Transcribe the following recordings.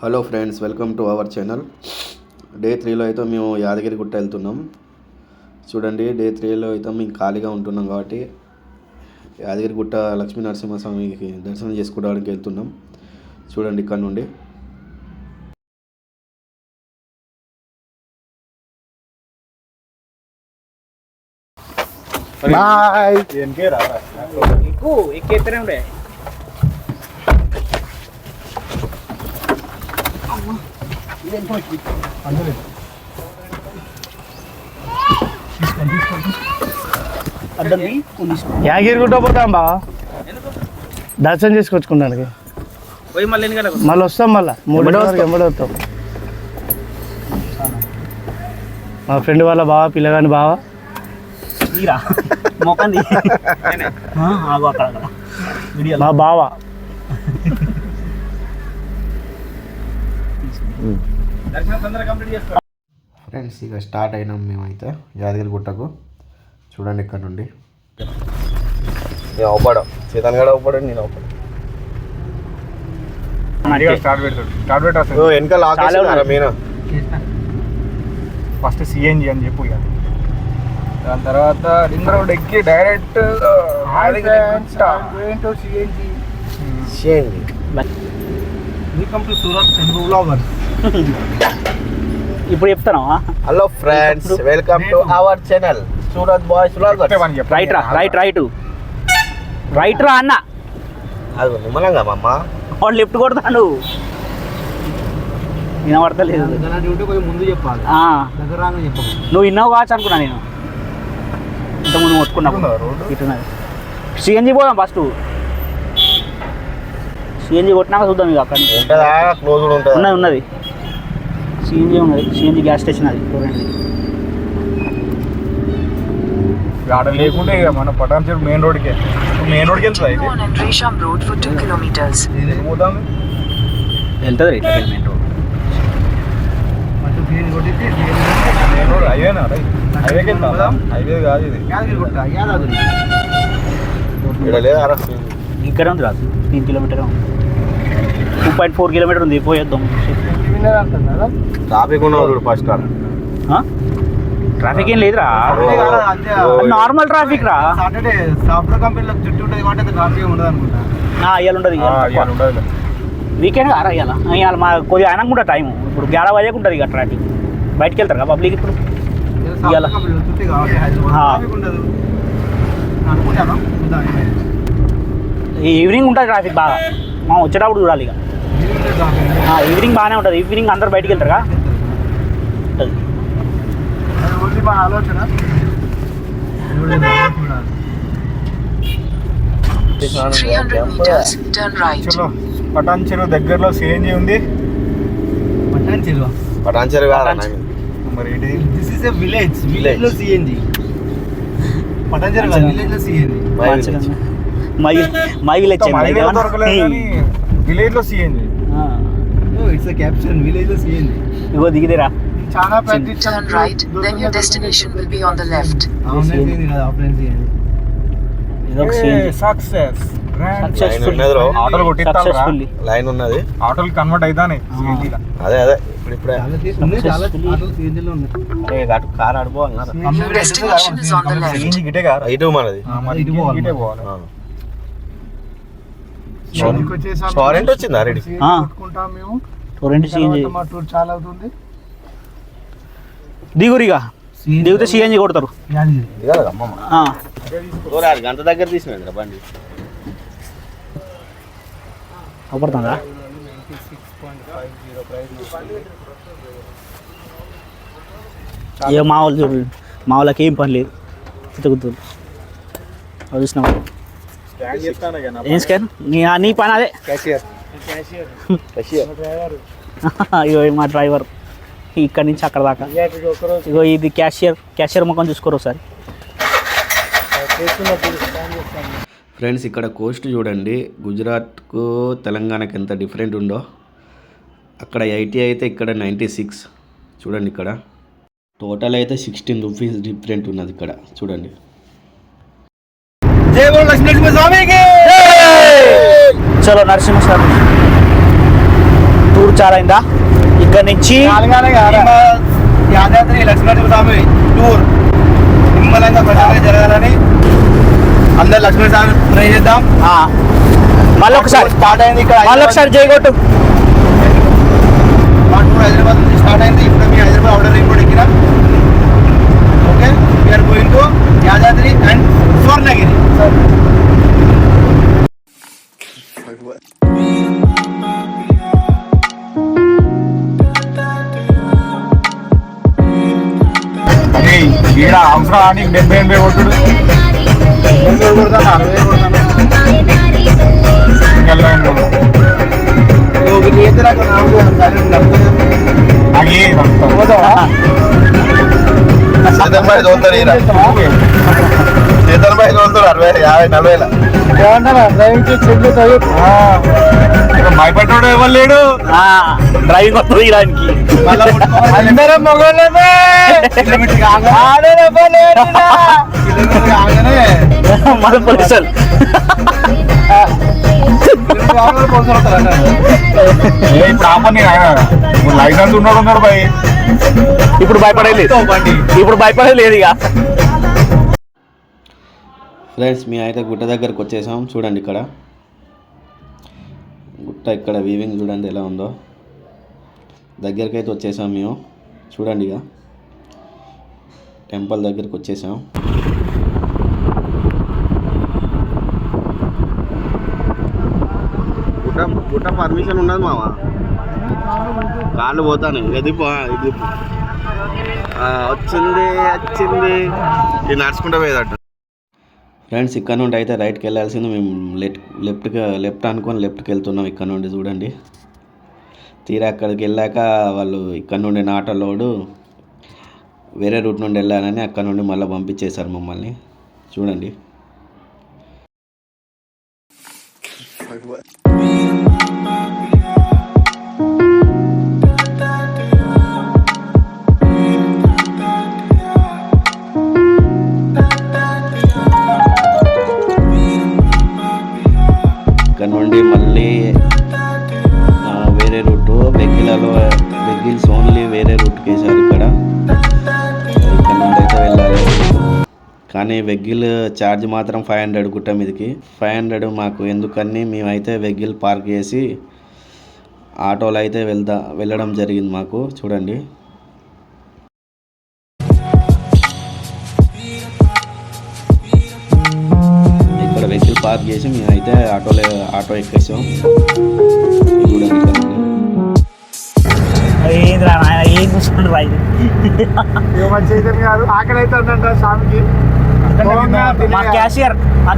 Hello friends, welcome to our channel. Day 3లో అయితే మేము యాదగిరిగుట్ట వెళ్తున్నాం. చూడండి, డే 3లో అయితే మేము ఖాళీగా ఉంటున్నాం కాబట్టి యాదగిరిగుట్ట లక్ష్మీ నరసింహస్వామికి దర్శనం చేసుకోవడానికి వెళ్తున్నాం. చూడండి ఇక్కడ నుండి. యాదగిరిగుట్ట పోతాం బా, దర్శనం చేసుకొచ్చుకున్నానికి. మళ్ళీ వస్తాం, మళ్ళీ 3 గంటలకు వస్తాం. మా ఫ్రెండ్ వాళ్ళ బావ, పిల్లగాని బావ. మా బావ ఫ్రెండ్స్, ఇక స్టార్ట్ అయినాం మేమైతే యాదగిరిగుట్టకు. చూడండి ఇక్కడ నుండి. నేను అవపడం, చేతన్ గడ అవపడం, నేను అవపడం. వెనకాల మీనా ఫస్ట్ సిఎన్జి అని చెప్పు. ఇక దాని తర్వాత రింగ్ రోడ్ ఎక్కి డైరెక్ట్ ఇప్పుడు చెప్తాను. Hello friends, welcome to our channel Surat boys vloggers. Right రా అన్న. అది నిమ్మలంగా మా అమ్మ వాడు లెఫ్ట్ కొడతాడు, వినబడతలేదు. ముందు చెప్పాలి, నువ్వు విన్నావు కావచ్చు అనుకున్నా. నేను ఇంతకుముందు కొట్టుకున్నా. ఇటున్నది సిఎన్జి పోదాం ఫస్ట్. సిఎన్జి కొట్టినాక చూద్దాం. ఇక అక్కడ ఉన్నది సిఎన్జి ఉన్నది. సిఎన్జి గ్యాస్ స్టేషన్ అది. ఆడ లేకుంటే ఇక మన పటాన్ చెరువు మెయిన్ రోడ్కి వెళ్తుంది. అయితే పోతాం, వెళ్తుంది మెయిన్ రోడ్. మెయిన్ రోడ్ హైవేనా? హైవేకి వెళ్తాం. హైవే కాదు ఇది. ఇక్కడ ఉంది రాదు. 3 కిలోమీటర్, 2.4 కిలోమీటర్ ఉంది. పోయేద్దాం. ట్రాఫిక్ ఉన్నది ఫస్ట్. ట్రాఫిక్ ఏం లేదురా, నార్మల్ ట్రాఫిక్ రా. సాఫ్ట్వేర్ కంపెనీలో చుట్టూ ఉంటుంది కాబట్టి ట్రాఫిక్ ఉండదు అనుకుంటా. ఇవాళ ఉండదు. వీకెండ్ కారా ఇవాళ. ఇవాళ మా కొద్దిగా అయినా కూడా టైము. ఇప్పుడు 11 బజేకి ఉంటుంది ఇక ట్రాఫిక్. బయటకు వెళ్తారు కదా పబ్లిక్ ఇప్పుడు. ఇవాళ ఈవినింగ్ ఉంటుంది ట్రాఫిక్ బాగా. మనం వచ్చేటప్పుడు చూడాలి. ఇక ఈవినింగ్ బాగానే ఉంటుంది. ఈవినింగ్ అందరు బయటకు వెళ్తారు కదా. ఆలోచన పటాన్ చెరువు దగ్గరలో సిఎన్జి ఉంది. పటాన్ చెరువు మరి దిస్ ఇస్ ఎ విలేజ్ లో సిఎన్జి. పటాన్ చెరువు విలేజ్ లో సిఎన్జి. విలేజ్ లో CNG. It's a caption, village లో సిఎన్జి. ఇగో దిగిదేరా. చాలా turn right, then your destination will be on the left. Line ఉన్నది. ఆటోలు కన్వర్ట్ అవుతానే. అదే ఇప్పుడే car ఆడిపోవాలి. Your destination is on the left. ఇటు మనది టోరెంట్ వచ్చిందా? రెడీ టోరెంట్ సిఎన్జి చాలా అవుతుంది. దిగురిగా దిగితే సిఎన్జి కొడతారు. గంట దగ్గర తీసినా బండి అవపడుతుందా? ఏ మా వాళ్ళు చూడు, మా వాళ్ళకి ఏం పని లేదు. తిరుగుతుంది అది చూసినావు. ఏం స్కాన్? నీ పని అదే. ఇగో మా డ్రైవర్ ఇక్కడి నుంచి అక్కడ దాకా. ఇగో ఇది క్యాషియర్ ముఖం చూసుకోరు ఒకసారి. ఫ్రెండ్స్, ఇక్కడ కోస్ట్ చూడండి. గుజరాత్కు తెలంగాణకి ఎంత డిఫరెంట్ ఉందో. అక్కడ 80 అయితే ఇక్కడ 96. చూడండి, ఇక్కడ టోటల్ అయితే 16 రూపీస్ డిఫరెంట్ ఉన్నది ఇక్కడ. చూడండి. జై బోలో లక్ష్మీ నరసింహస్వామికి. చలో నరసింహస్వామి టూర్ చాలైందా ఇక్కడ నుంచి యాదాద్రి లక్ష్మీనరసింహ స్వామి టూర్ నిమ్మలంగా ప్రజలుగా జరగాలని అందరు లక్ష్మీ స్వామి ప్రే చేద్దాం. మళ్ళీ ఒకసారి స్టార్ట్ అయింది ఇక్కడ మళ్ళీ ఒకసారి చేయగొట్టు. మా టూర్ హైదరాబాద్ నుంచి స్టార్ట్ అయింది. ఇప్పుడు మీ హైదరాబాద్ అవుటర్ రింగ్ రోడ్ ఎక్కినాం. Okay, we're going to Yadadri and Swarnagiri. అవసరం 70 కొట్టుడు చేతన్బాయి తోలుతారు 60-50-40 భయపడ్డాడు ఎవరు లేడు. డ్రైవింగ్ వస్తుంది దానికి. అందరం మొగోళ్ళమే. మన పోలీసులు ఇప్పుడు ఆపని లైసెన్స్ ఉన్నాడు భయ్. ఇప్పుడు భయపడేది లేదు ఇక. ఫ్రెండ్స్ మీ అయితే గుట్ట దగ్గరకు వచ్చేసాం. చూడండి ఇక్కడ గుట్ట ఇక్కడ వీవింగ్ చూడండి ఎలా ఉందో. దగ్గరికి అయితే వచ్చేసాం మేము. చూడండి ఇక టెంపుల్ దగ్గరికి వచ్చేసాం. గుట్ట పర్మిషన్ ఉన్నది మామ, కాళ్ళు పోతాను. ఇది వచ్చింది ఇది నడుచుకుంటూ పోయేదట. ఫ్రెండ్స్ ఇక్కడ నుండి అయితే రైట్కి వెళ్ళాల్సింది. మేము లెఫ్ట్ అనుకొని లెఫ్ట్కి వెళ్తున్నాం ఇక్కడ నుండి. చూడండి తీరా అక్కడికి వెళ్ళాక వాళ్ళు ఇక్కడ నుండి నాటలోడు వేరే రూట్ నుండి వెళ్ళానని అక్కడ నుండి మళ్ళీ పంపించేశారు మమ్మల్ని. చూడండి ఇక్కడ నుండి మళ్ళీ వేరే రూటు వెహికల్స్ ఓన్లీ వేరే రూట్కి వేసారు. ఇక్కడ నుండి అయితే వెళ్ళాలి. కానీ వెహికల్ ఛార్జ్ మాత్రం 500 గుట్ట మీదకి 500 మాకు ఎందుకని మేమైతే వెహికల్ పార్క్ చేసి ఆటోలో అయితే వెళ్ళడం జరిగింది మాకు. చూడండి ఇక్కడ వెహికల్ పార్క్ చేసి మేమైతే ఆటో ఎక్కేసాం. చూడండి ఏంద్రా నాయన ఏం చూసుకుంటారు రైతు. ఆకలి అయితే ఉందంట స్వామికి. మా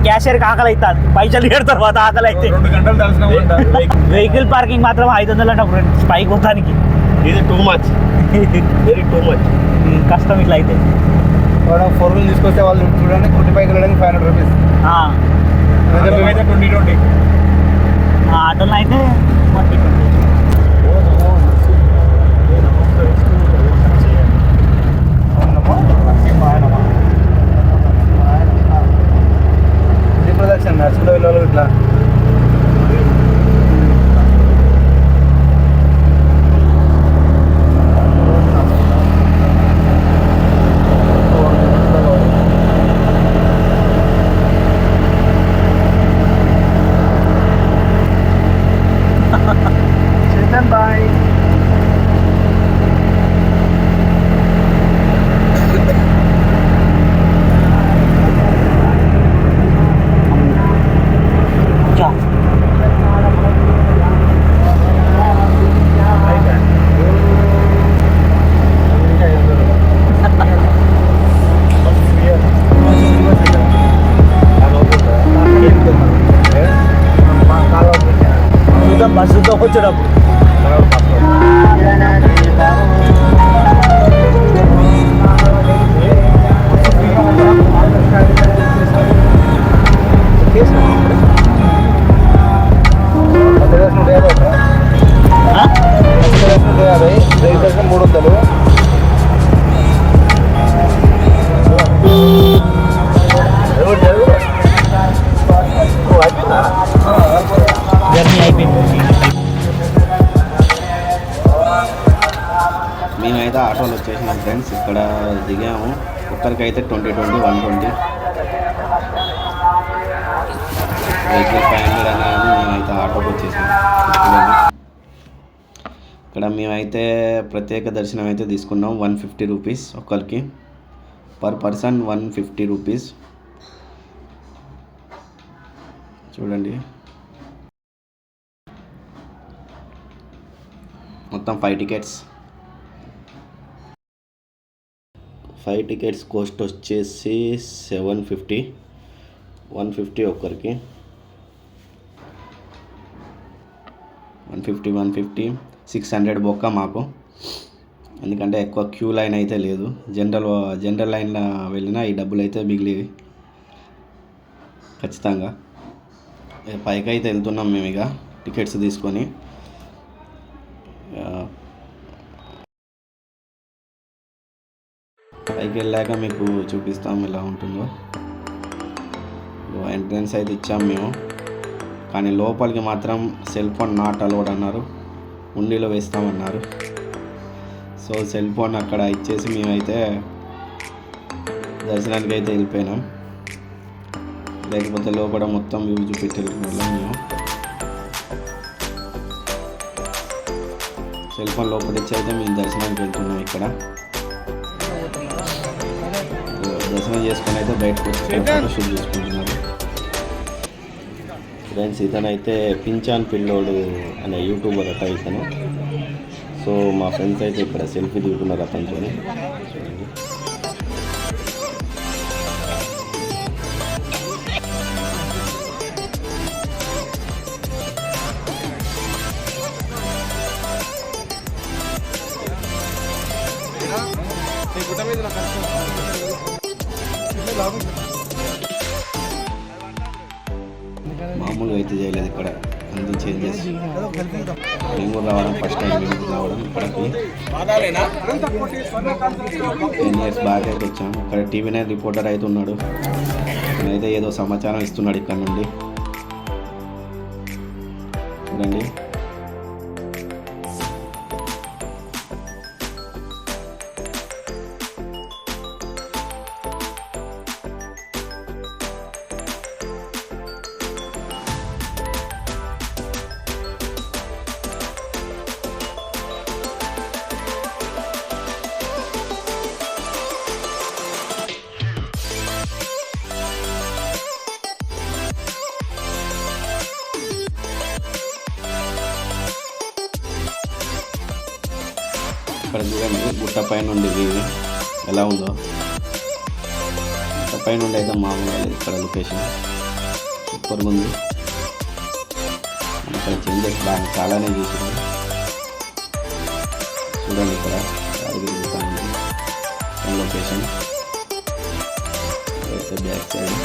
క్యాషియర్కి ఆకలి అవుతుంది. పైసలు ఏడు తర్వాత ఆకలి అయితే 2 గంటలు తెలిసిన వెహికల్ పార్కింగ్ మాత్రం 500 అంట పైకి పోతానికి. ఇది too much, very too much. కష్టం ఇట్లా అయితే. 4 వీల్ తీసుకొస్తే వాళ్ళు చూడండి 25 వెళ్ళడానికి 500 రూపీస్. ఆటోలో అయితే ప్రదక్షిణ నడుచుకుంటూ వెళ్ళాలి ఇట్లా. చేతన్ బాయ్ బస్సుతో వచ్చేటప్పుడు జర్నీ అయిపోయింది. మేమైతే ఆటోలో వచ్చేసినాం ఫ్రెండ్స్. ఇక్కడ దిగాము. ఒక్కరికైతే 120 వెహికల్ 500 అని మేమైతే ఆటోకి వచ్చేసాం. ఇక్కడ మేమైతే ప్రత్యేక దర్శనం అయితే తీసుకున్నాం. 150 రూపీస్ ఒక్కరికి, పర్ పర్సన్ 150 రూపీస్. చూడండి, మొత్తం 5 టికెట్స్. 5 టికెట్స్ కాస్ట్ వచ్చేసి 750. 150 ఒక్కరికి, 150 600 బొక్క మాకు. ఎందుకంటే ఎక్కువ క్యూ లైన్ అయితే లేదు. జనరల్ లైన్లో వెళ్ళినా ఈ డబ్బులు అయితే మిగిలేవి ఖచ్చితంగా. పైకి అయితే వెళ్తున్నాం మేము ఇక టికెట్స్ తీసుకొని. పైకి వెళ్ళాక మీకు చూపిస్తాం ఎలా ఉంటుందో. ఎంట్రన్స్ అయితే ఇచ్చాం మేము, కానీ లోపలికి మాత్రం సెల్ ఫోన్ నాట్ అలౌడ్ అన్నారు. ఉండిలో వేస్తామన్నారు. సో సెల్ ఫోన్ అక్కడ ఇచ్చేసి మేమైతే దర్శనానికి అయితే వెళ్ళిపోయినాం. లేకపోతే లోపల మొత్తం వ్యూ చూపెట్టి వెళ్ళిపోయాం మేము. సెల్ ఫోన్ లోపల ఇచ్చి అయితే మేము దర్శనానికి వెళ్తున్నాం. ఇక్కడ దర్శనం చేసుకొని అయితే బయటకు వచ్చి ఫోటో షూట్ చేసుకుంటున్నారు ఫ్రెండ్స్. ఇతనైతే పించాన్ పిల్లోడు అనే యూట్యూబర్ అట ఇతను. సో మా ఫ్రెండ్స్ అయితే ఇక్కడ సెల్ఫీ దిగుతున్నారు అతనితో. చూడండి, మామూలుగా అయితే చేయలేదు ఇక్కడ, అన్ని చేంజెస్. మేము కూడా రావడం ఫస్ట్ టైం రావడం ఇక్కడికి. 10 years బ్యాక్ అయితే వచ్చాము. ఇక్కడ టీవీ 9 రిపోర్టర్ అయితే ఉన్నాడు. అయితే ఏదో సమాచారం ఇస్తున్నాడు ఇక్కడ నుండి. చూడండి, ఇక్కడ చూడండి గుట్ట పై నుండి వ్యూ ఎలా ఉందో. గుట్ట పై నుండి అయితే మామూలుగా లేదు ఇక్కడ లొకేషన్. సూపర్గా ఉంది. ఇక్కడ చేంజెస్ బాగా చాలానే చేసింది. చూడండి, ఇక్కడ యాదగిరి గుట్ట ఉంది లొకేషన్. అయితే బ్యాక్ సైడ్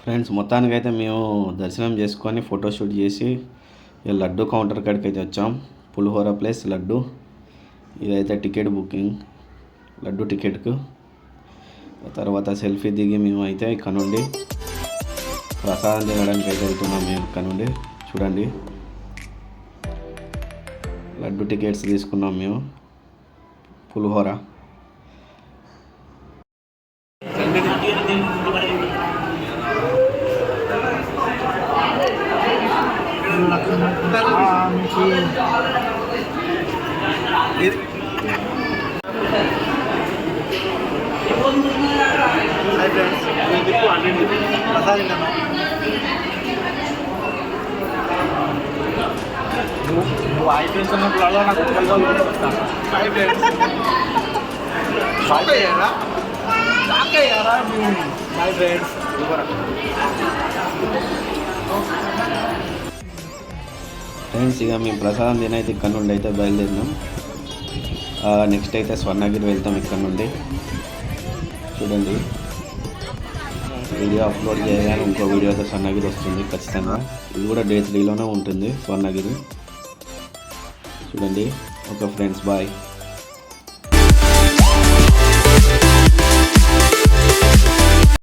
ఫ్రెండ్స్. మొత్తానికైతే మేము దర్శనం చేసుకొని ఫోటోషూట్ చేసి లడ్డు కౌంటర్ కాడికి అయితే వచ్చాం. పులిహోర ప్లస్ లడ్డు. ఇదైతే టికెట్ బుకింగ్, లడ్డు టికెట్కు. తర్వాత సెల్ఫీ దిగి మేము అయితే ఇక్కడ నుండి ప్రసాదం తినడానికి అయితే వెళ్తున్నాం. మేము ఇక్కడ నుండి చూడండి, లడ్డు టికెట్స్ తీసుకున్నాం మేము. పులిహోర నువ్వు ఐఫ్రెండ్స్ ఉన్నప్పుడు నాకు మై ఫ్రెండ్స్ ఫ్రెండ్స్ ఇక మేము ప్రసాదం తినైతే ఇక్కడ నుండి అయితే బయలుదేరినాం. నెక్స్ట్ అయితే స్వర్ణగిరి వెళ్తాం ఇక్కడ నుండి. చూడండి వీడియో అప్లోడ్ చేయగానే ఇంకో వీడియో అయితే స్వర్ణగిరి వస్తుంది ఖచ్చితంగా. ఇది కూడా Day 3లోనే ఉంటుంది స్వర్ణగిరి. చూడండి ఓకే ఫ్రెండ్స్, బాయ్.